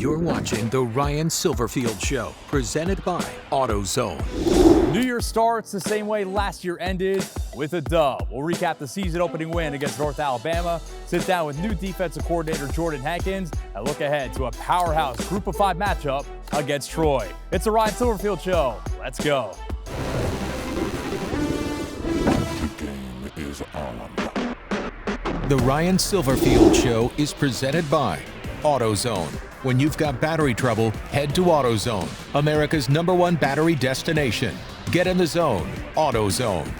You're watching The Ryan Silverfield Show, presented by AutoZone. New Year starts the same way last year ended, with a dub. We'll recap the season-opening win against North Alabama, sit down with new defensive coordinator Jordan Hankins, and look ahead to a powerhouse Group of 5 matchup against Troy. It's The Ryan Silverfield Show. Let's go. The game is on. The Ryan Silverfield Show is presented by AutoZone. When you've got battery trouble, head to AutoZone, America's #1 battery destination. Get in the zone, AutoZone.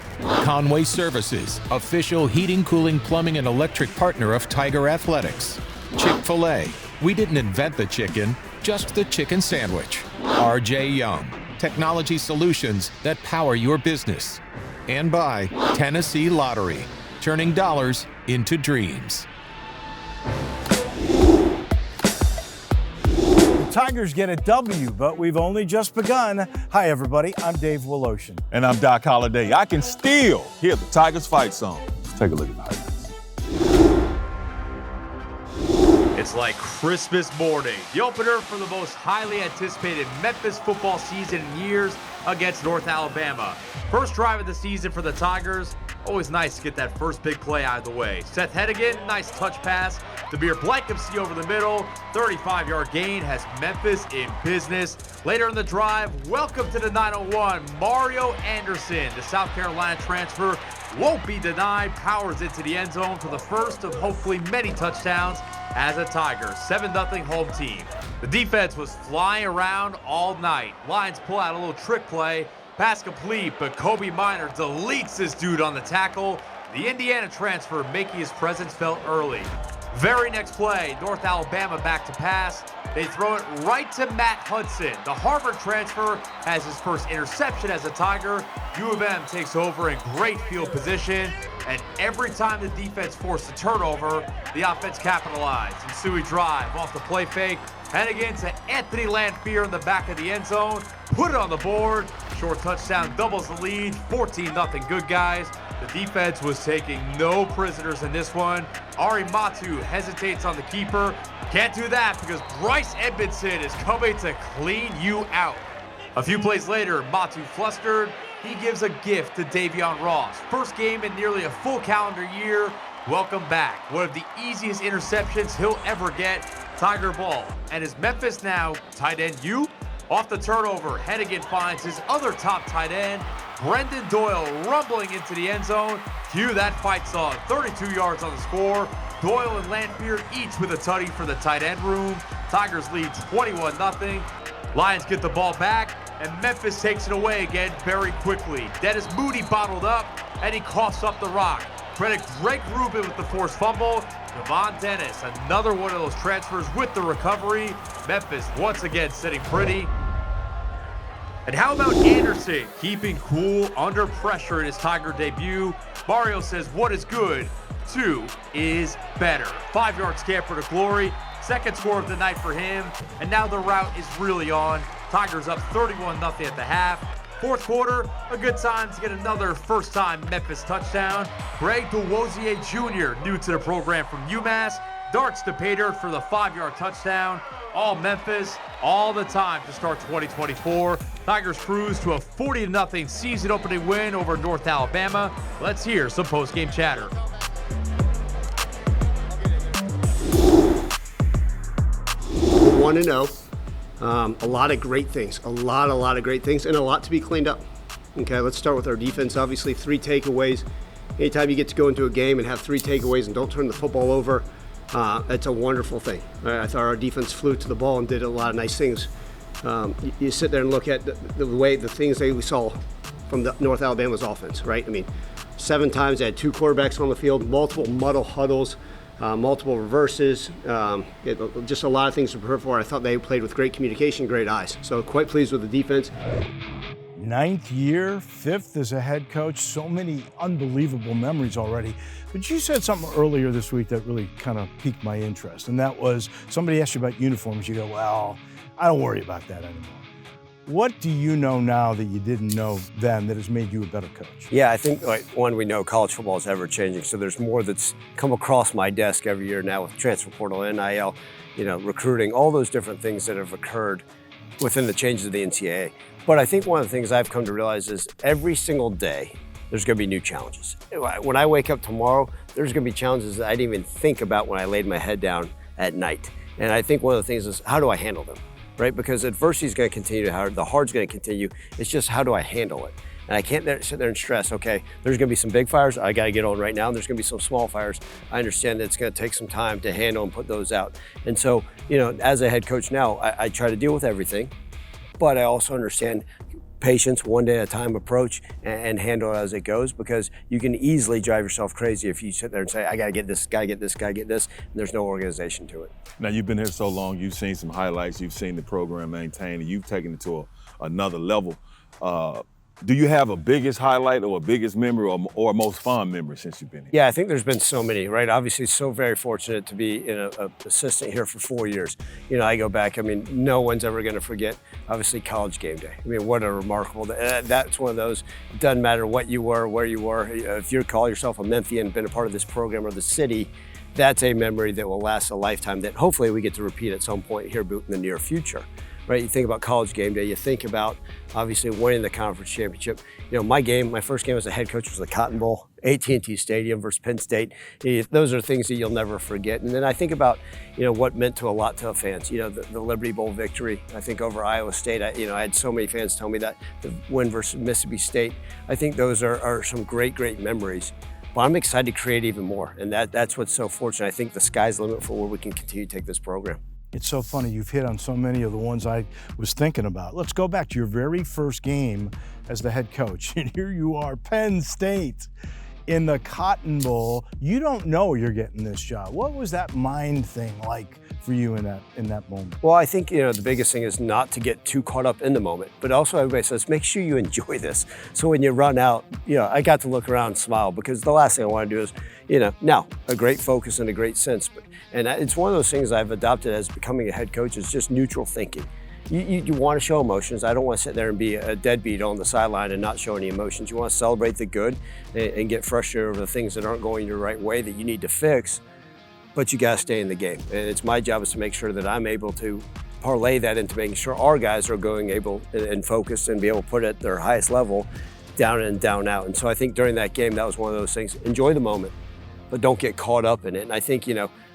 Conway Services, official heating, cooling, plumbing, and electric partner of Tiger Athletics. Chick-fil-A, we didn't invent the chicken, just the chicken sandwich. RJ Young, technology solutions that power your business. And by Tennessee Lottery, turning dollars into dreams. The Tigers get a W, but we've only just begun. Hi, everybody. I'm Dave Woloshin. And I'm Doc Holliday. I can still hear the Tigers fight song. Let's take a look at the highlights. It's like Christmas morning, the opener for the most highly anticipated Memphis football season in years against North Alabama. First drive of the season for the Tigers. Always nice to get that first big play out of the way. Seth Hedigan, nice touch pass. Demir Blankenship over the middle. 35-yard gain has Memphis in business. Later in the drive, welcome to the 901. Mario Anderson, the South Carolina transfer, won't be denied. Powers into the end zone for the first of hopefully many touchdowns as a Tiger. 7-0 home team. The defense was flying around all night. Lions pull out a little trick play. Pass complete, but Kobe Minor deletes this dude on the tackle. The Indiana transfer making his presence felt early. Very next play, North Alabama back to pass. They throw it right to Matt Hudson. The Harvard transfer has his first interception as a Tiger. U of M takes over in great field position. And every time the defense forced a turnover, the offense capitalized. Ensuing drive off the play fake. And again to Anthony Lanphier in the back of the end zone. Put it on the board. Short touchdown doubles the lead. 14-0 good guys. The defense was taking no prisoners in this one. Ari Matu hesitates on the keeper. Can't do that because Bryce Edmondson is coming to clean you out. A few plays later, Matu flustered. He gives a gift to Davion Ross. First game in nearly a full calendar year. Welcome back. One of the easiest interceptions he'll ever get. Tiger ball. And is Memphis now tight end U? Off the turnover, Hedigan finds his other top tight end, Brendan Doyle, rumbling into the end zone. Cue that fight song. 32 yards on the score. Doyle and Lanphier each with a tutty for the tight end room. Tigers lead 21-0. Lions get the ball back, and Memphis takes it away again very quickly. Dennis Moody bottled up, and he coughs up the rock. Credit Greg Rubin with the forced fumble. Devon Dennis, another one of those transfers with the recovery. Memphis once again sitting pretty. And how about Anderson keeping cool under pressure in his Tiger debut? Mario says, what is good? 2 is better. 5-yard scamper to glory. Second score of the night for him. And now the route is really on. Tigers up 31-0 at the half. Fourth quarter, a good time to get another first-time Memphis touchdown. Greg DeWozier Jr., new to the program from UMass, darts to pay dirt for the 5-yard touchdown. All Memphis, all the time to start 2024. Tigers cruise to a 40-0 season-opening win over North Alabama. Let's hear some post-game chatter. We're 1-0. A lot of great things, a lot of great things, and a lot to be cleaned up. Okay, let's start with our defense. Obviously, 3 takeaways. Anytime you get to go into a game and have 3 takeaways and don't turn the football over, that's a wonderful thing. I thought our defense flew to the ball and did a lot of nice things. You sit there and look at the things that we saw from the North Alabama's offense, right? I mean, 7 times they had 2 quarterbacks on the field, multiple muddle huddles, multiple reverses, just a lot of things to prepare for. I thought they played with great communication, great eyes. So quite pleased with the defense. 9th year, 5th as a head coach, so many unbelievable memories already. But you said something earlier this week that really kind of piqued my interest, and that was somebody asked you about uniforms. You go, well, I don't worry about that anymore. What do you know now that you didn't know then that has made you a better coach? Yeah, I think, one, we know college football is ever changing, so there's more that's come across my desk every year now with transfer portal, NIL, recruiting, all those different things that have occurred within the changes of the NCAA. But I think one of the things I've come to realize is every single day, there's going to be new challenges. When I wake up tomorrow, there's going to be challenges that I didn't even think about when I laid my head down at night. And I think one of the things is, how do I handle them? Right? Because adversity is going to continue, the hard's going to continue. It's just, how do I handle it? And I can't sit there and stress, okay, there's going to be some big fires I got to get on right now, and there's going to be some small fires. I understand that it's going to take some time to handle and put those out. And so, as a head coach now, I try to deal with everything, but I also understand patience, one day at a time approach, and handle it as it goes, because you can easily drive yourself crazy if you sit there and say, I got to get this, got to get this, got to get this, and there's no organization to it. Now, you've been here so long, you've seen some highlights, you've seen the program maintained, and you've taken it to another level. Do you have a biggest highlight or a biggest memory or most fond memory since you've been here? Yeah, I think there's been so many, right? Obviously, so very fortunate to be an assistant here for 4 years. I go back, no one's ever going to forget, obviously, college game day. What a remarkable day. That's one of those, it doesn't matter what you were, where you were. If you call yourself a Memphian, been a part of this program or the city, that's a memory that will last a lifetime that hopefully we get to repeat at some point here in the near future. Right, you think about college game day, you think about obviously winning the conference championship. My first game as a head coach was the Cotton Bowl, AT&T Stadium versus Penn State. Those are things that you'll never forget. And then I think about, what meant to a lot to fans. The Liberty Bowl victory, I think over Iowa State. I had so many fans tell me that, the win versus Mississippi State. I think those are some great, great memories. But I'm excited to create even more, and that's what's so fortunate. I think the sky's the limit for where we can continue to take this program. It's so funny, you've hit on so many of the ones I was thinking about. Let's go back to your very first game as the head coach. And here you are, Penn State in the Cotton Bowl. You don't know you're getting this job. What was that mind thing like for you in that moment? Well, I think, the biggest thing is not to get too caught up in the moment, but also everybody says, make sure you enjoy this. So when you run out, I got to look around and smile, because the last thing I want to do is, now a great focus and a great sense. And it's one of those things I've adopted as becoming a head coach, is just neutral thinking. You want to show emotions. I don't want to sit there and be a deadbeat on the sideline and not show any emotions. You want to celebrate the good and get frustrated over the things that aren't going your right way that you need to fix, but you got to stay in the game. And it's my job is to make sure that I'm able to parlay that into making sure our guys are going able and focused and be able to put it at their highest level, down in and down out. And so I think during that game, that was one of those things. Enjoy the moment, but don't get caught up in it. And I think,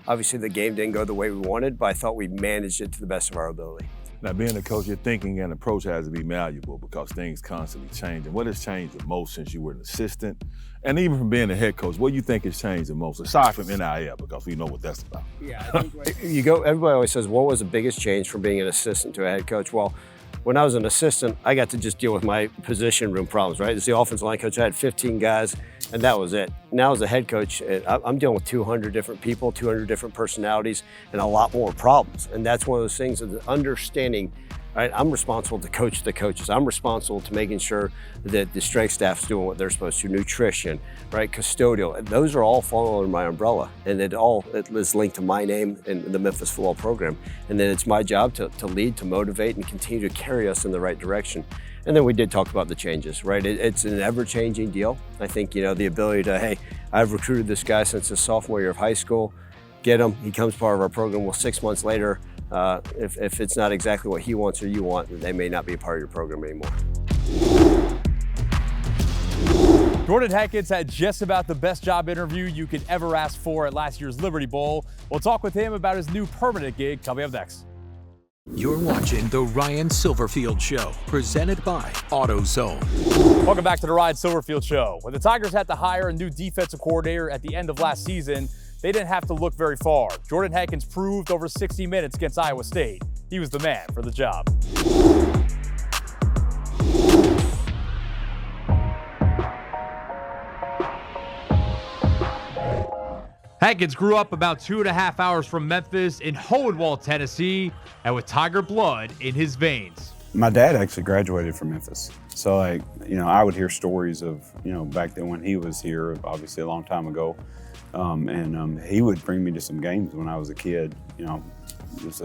obviously the game didn't go the way we wanted, but I thought we managed it to the best of our ability. Now, being a coach, your thinking and approach has to be malleable because things constantly change. And what has changed the most since you were an assistant? And even from being a head coach, what do you think has changed the most, aside from NIL, because we know what that's about? Yeah, I think everybody always says, what was the biggest change from being an assistant to a head coach? Well, when I was an assistant, I got to just deal with my position room problems, right? As the offensive line coach, I had 15 guys, and that was it. Now as a head coach, I'm dealing with 200 different people, 200 different personalities, and a lot more problems. And that's one of those things of understanding, right? I'm responsible to coach the coaches. I'm responsible to making sure that the strength staff's doing what they're supposed to, nutrition, right? Custodial. Those are all falling under my umbrella, and it is linked to my name and the Memphis football program. And then it's my job to lead, to motivate, and continue to carry us in the right direction. And then we did talk about the changes, right? It's an ever-changing deal. I think, the ability to, hey, I've recruited this guy since his sophomore year of high school, get him, he becomes part of our program. Well, 6 months later, if it's not exactly what he wants or you want, they may not be a part of your program anymore. Jordan Hackett had just about the best job interview you could ever ask for at last year's Liberty Bowl. We'll talk with him about his new permanent gig coming up next. You're watching The Ryan Silverfield Show, presented by AutoZone. Welcome back to The Ryan Silverfield Show. When the Tigers had to hire a new defensive coordinator at the end of last season, they didn't have to look very far. Jordan Hackett proved over 60 minutes against Iowa State. He was the man for the job. Hackett grew up about 2.5 hours from Memphis in Hohenwald, Tennessee, and with Tiger blood in his veins. My dad actually graduated from Memphis. So I would hear stories of, back then when he was here, obviously a long time ago. And he would bring me to some games when I was a kid. It was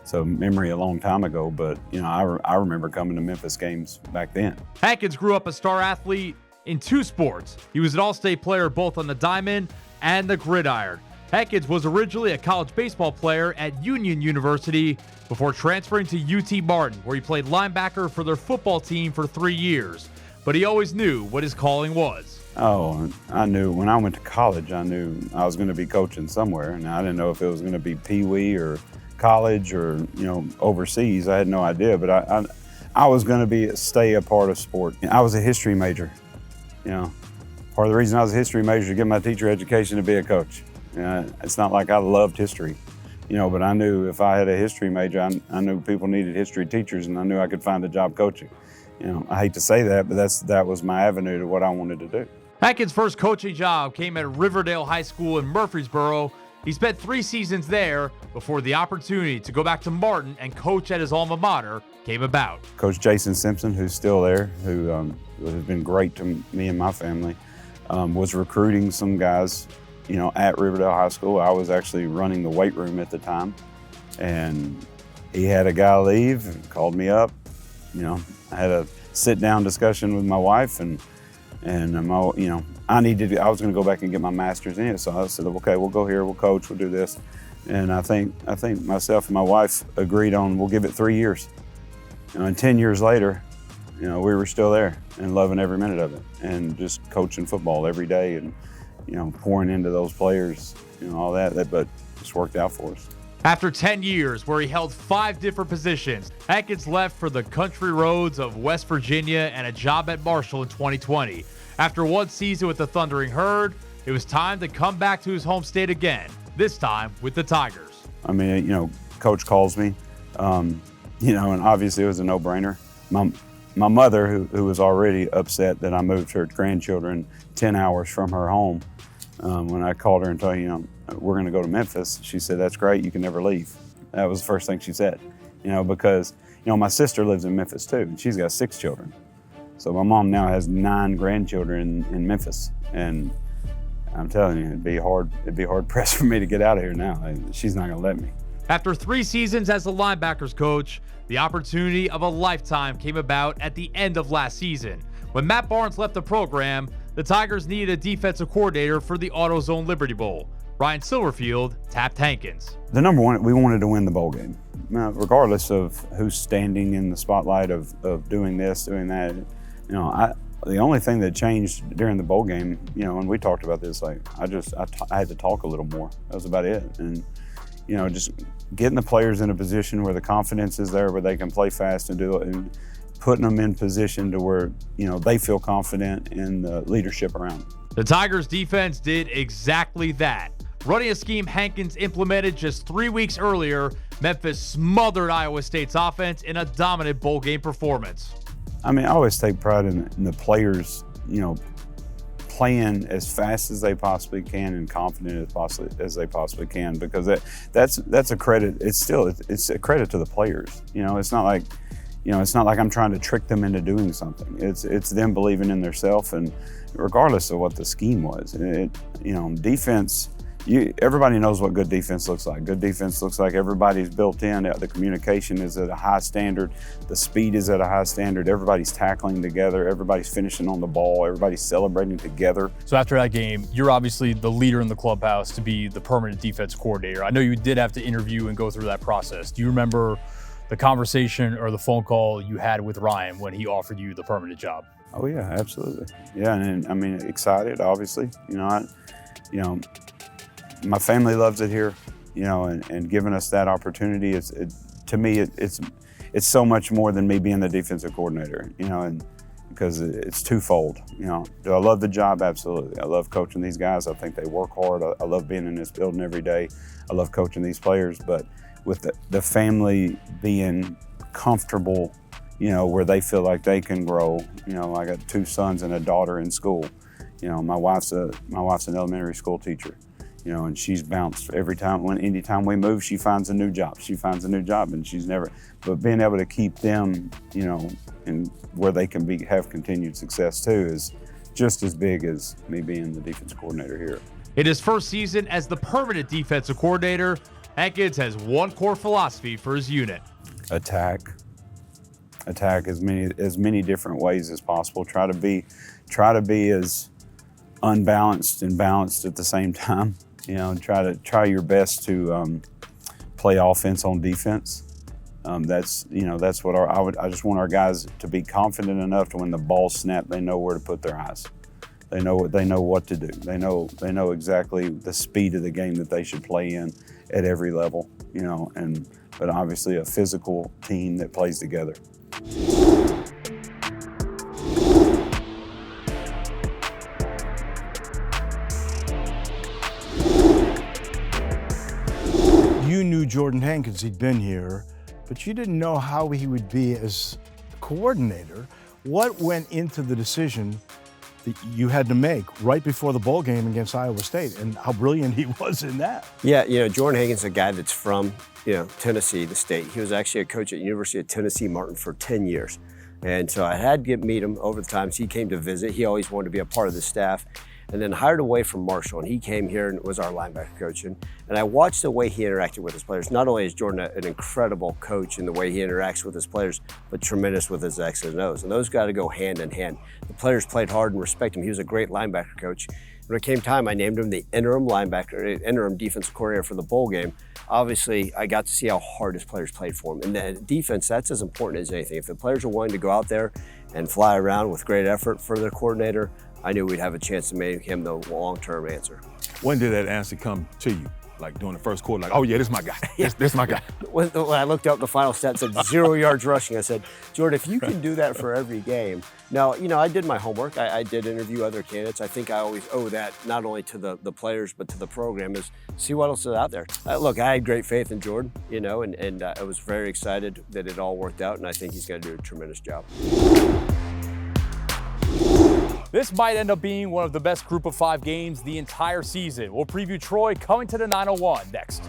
So memory a long time ago, but I remember coming to Memphis games back then. Hankins grew up a star athlete in 2 sports. He was an all-state player both on the diamond and the gridiron. Hankins was originally a college baseball player at Union University before transferring to UT Martin, where he played linebacker for their football team for 3 years. But he always knew what his calling was. Oh, I knew when I went to college, I knew I was going to be coaching somewhere. Now, I didn't know if it was going to be Pee Wee or college or, overseas. I had no idea, but I was going to stay a part of sport. I was a history major. Part of the reason I was a history major to get my teacher education to be a coach. It's not like I loved history, but I knew if I had a history major, I knew people needed history teachers, and I knew I could find a job coaching. I hate to say that, but that was my avenue to what I wanted to do. Hankins' first coaching job came at Riverdale High School in Murfreesboro. He spent 3 seasons there before the opportunity to go back to Martin and coach at his alma mater came about. Coach Jason Simpson, who's still there, who has been great to me and my family, was recruiting some guys, at Riverdale High School. I was actually running the weight room at the time, and he had a guy leave and called me up. I had a sit-down discussion with my wife, and I was going to go back and get my master's in it. So I said, okay, we'll go here, we'll coach, we'll do this. And I think myself and my wife agreed on we'll give it 3 years. And 10 years later, we were still there and loving every minute of it, and just coaching football every day, and pouring into those players, all that, but it's worked out for us. After 10 years where he held 5 different positions, Hankins left for the country roads of West Virginia and a job at Marshall in 2020. After 1 season with the Thundering Herd, it was time to come back to his home state again, this time with the Tigers. I mean, Coach calls me, and obviously it was a no-brainer. My mother, who was already upset that I moved her grandchildren 10 hours from her home, when I called her and told her, we're going to go to Memphis, she said, that's great, you can never leave. That was the first thing she said, because, my sister lives in Memphis too, and she's got 6 children. So my mom now has 9 grandchildren in Memphis, and I'm telling you, it'd be hard pressed for me to get out of here now. She's not going to let me. After 3 seasons as the linebackers coach, the opportunity of a lifetime came about at the end of last season. When Matt Barnes left the program, the Tigers needed a defensive coordinator for the AutoZone Liberty Bowl. Ryan Silverfield tapped Hankins. The number one, we wanted to win the bowl game. Now, regardless of who's standing in the spotlight of doing this, doing that, the only thing that changed during the bowl game, and we talked about this, I had to talk a little more. That was about it. And, just getting the players in a position where the confidence is there, where they can play fast and do it, and putting them in position to where, they feel confident in the leadership around them. The Tigers defense did exactly that. Running a scheme Hankins implemented just 3 weeks earlier, Memphis smothered Iowa State's offense in a dominant bowl game performance. I always take pride in the players, playing as fast as they possibly can and confident as they possibly can, because that's a credit. It's a credit to the players. It's not like, I'm trying to trick them into doing something. It's them believing in themselves, and regardless of what the scheme was, defense. Everybody knows what good defense looks like. Good defense looks like everybody's built in. The communication is at a high standard. The speed is at a high standard. Everybody's tackling together. Everybody's finishing on the ball. Everybody's celebrating together. So after that game, you're obviously the leader in the clubhouse to be the permanent defense coordinator. I know you did have to interview and go through that process. Do you remember the conversation or the phone call you had with Ryan when he offered you the permanent job? Oh yeah, absolutely. Yeah, and excited, obviously. My family loves it here, and giving us that opportunity, to me, it's so much more than me being the defensive coordinator, and because it's twofold. Do I love the job? Absolutely. I love coaching these guys. I think they work hard. I love being in this building every day. I love coaching these players, but with the family being comfortable, where they feel like they can grow. I got 2 sons and a daughter in school. My wife's an elementary school teacher. And she's bounced every time. Anytime we move, she finds a new job. And she's never. But being able to keep them, and where they can have continued success too, is just as big as me being the defense coordinator here. In his first season as the permanent defensive coordinator, Hankins has one core philosophy for his unit. Attack as many different ways as possible. Try to be as unbalanced and balanced at the same time. You know, try your best to play offense on defense. That's what I just want our guys to be confident enough to when the ball snaps, they know where to put their eyes. They know what to do. They know exactly the speed of the game that they should play in at every level. You know, but obviously a physical team that plays together. You knew Jordan Hankins, he'd been here, but you didn't know how he would be as coordinator. What went into the decision that you had to make right before the bowl game against Iowa State, and how brilliant he was in that? Yeah, Jordan Hankins is a guy that's from, Tennessee, the state. He was actually a coach at University of Tennessee Martin for 10 years. And so I had to meet him over the times he came to visit. He always wanted to be a part of the staff. And then hired away from Marshall, and he came here and was our linebacker coach. And I watched the way he interacted with his players. Not only is Jordan an incredible coach in the way he interacts with his players, but tremendous with his X's and O's. And those got to go hand in hand. The players played hard and respect him. He was a great linebacker coach. When it came time, I named him the interim defensive coordinator for the bowl game. Obviously, I got to see how hard his players played for him. And the defense, that's as important as anything. If the players are willing to go out there and fly around with great effort for their coordinator, I knew we'd have a chance to make him the long-term answer. When did that answer come to you? Like during the first quarter, like, oh yeah, this is my guy. This is my guy. When I looked up the final stats, it said 0 yards rushing. I said, Jordan, if you can do that for every game. Now, I did my homework. I did interview other candidates. I think I always owe that not only to the players, but to the program, is see what else is out there. Look, I had great faith in Jordan, and I was very excited that it all worked out, and I think he's going to do a tremendous job. This might end up being one of the best group of 5 games the entire season. We'll preview Troy coming to the 901 next.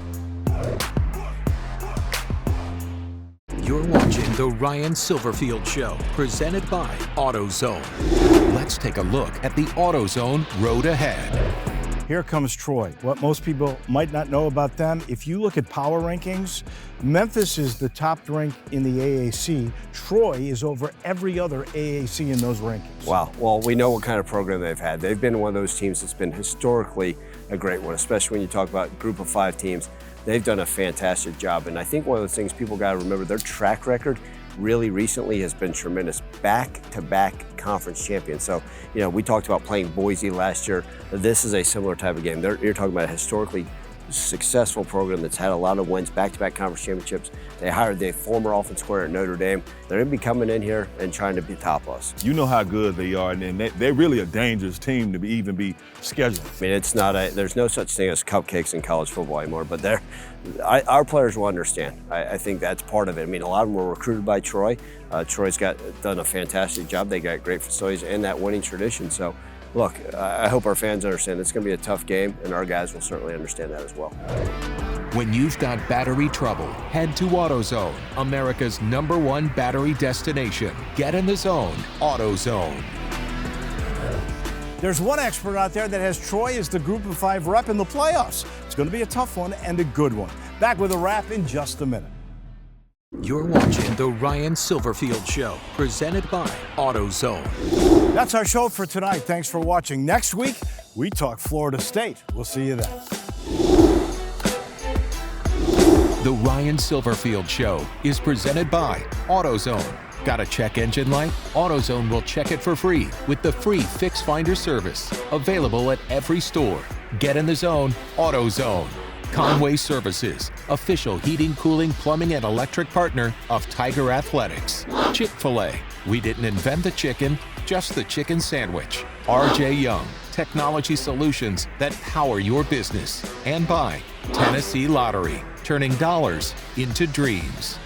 You're watching The Ryan Silverfield Show, presented by AutoZone. Let's take a look at the AutoZone road ahead. Here comes Troy. What most people might not know about them, if you look at power rankings, Memphis is the top rank in the AAC. Troy is over every other AAC in those rankings. Wow. Well, we know what kind of program they've had. They've been one of those teams that's been historically a great one, especially when you talk about group of 5 teams. They've done a fantastic job. And I think one of those things people got to remember, their track record really recently has been tremendous. Back-to-back conference champions. So, we talked about playing Boise last year. This is a similar type of game. You're talking about a historically successful program that's had a lot of wins, back-to-back conference championships. They hired the former offensive coordinator at Notre Dame. They're going to be coming in here and trying to be top us. You know how good they are, and they're really a dangerous team to even be scheduled. I mean, there's no such thing as cupcakes in college football anymore, but our players will understand. I think that's part of it. I mean, a lot of them were recruited by Troy. Troy's done a fantastic job. They got great facilities and that winning tradition. So, look, I hope our fans understand it's going to be a tough game, and our guys will certainly understand that as well. When you've got battery trouble, head to AutoZone, America's #1 battery destination. Get in the zone, AutoZone. There's one expert out there that has Troy as the group of 5 rep in the playoffs. It's going to be a tough one and a good one. Back with a wrap in just a minute. You're watching The Ryan Silverfield Show, presented by AutoZone. That's our show for tonight. Thanks for watching. Next week, we talk Florida State. We'll see you then. The Ryan Silverfield Show is presented by AutoZone. Got a check engine light? AutoZone will check it for free with the free Fix Finder service. Available at every store. Get in the zone, AutoZone. Conway Services, official heating, cooling, plumbing, and electric partner of Tiger Athletics. Chick-fil-A, we didn't invent the chicken, just the chicken sandwich. R.J. Young, technology solutions that power your business. And by Tennessee Lottery, turning dollars into dreams.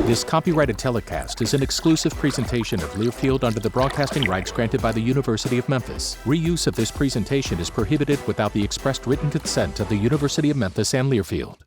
This copyrighted telecast is an exclusive presentation of Learfield under the broadcasting rights granted by the University of Memphis. Reuse of this presentation is prohibited without the expressed written consent of the University of Memphis and Learfield.